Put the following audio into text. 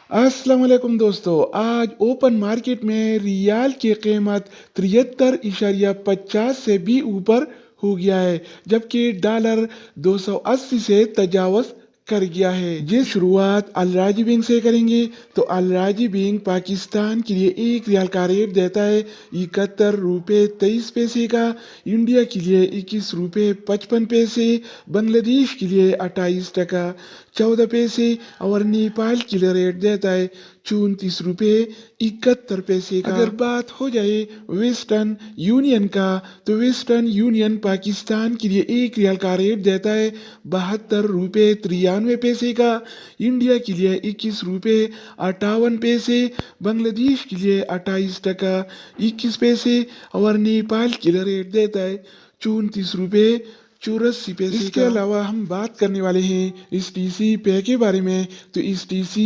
अस्सलाम वालेकुम दोस्तों, आज ओपन मार्केट में रियाल की कीमत 73.50 से भी ऊपर हो गया है, जबकि डॉलर 280 से तजावज़ कर गया है। ये शुरुआत अल राजी बैंक से करेंगे तो अल राजी बैंक पाकिस्तान के लिए एक रियाल का रेट देता है 71 रुपये 23 पैसे का, इंडिया के लिए 21 रुपये 55 पैसे, बांग्लादेश के लिए 28 टका 14 पैसे और नेपाल के लिए रेट देता है 34 रुपये 71 पैसे का। अगर बात हो जाए वेस्टर्न यूनियन का तो वेस्टर्न यूनियन पाकिस्तान के लिए एक रियाल का रेट देता है 72 रुपये 93 पैसे का, इंडिया के लिए 21 रुपये 58 पैसे, बांग्लादेश के लिए 28 टका 21 पैसे और नेपाल के लिए रेट देता है 34 रुपये 84 पैसे। इसके अलावा हम बात करने वाले हैं इस टीसी पे के बारे में। तो इस टीसी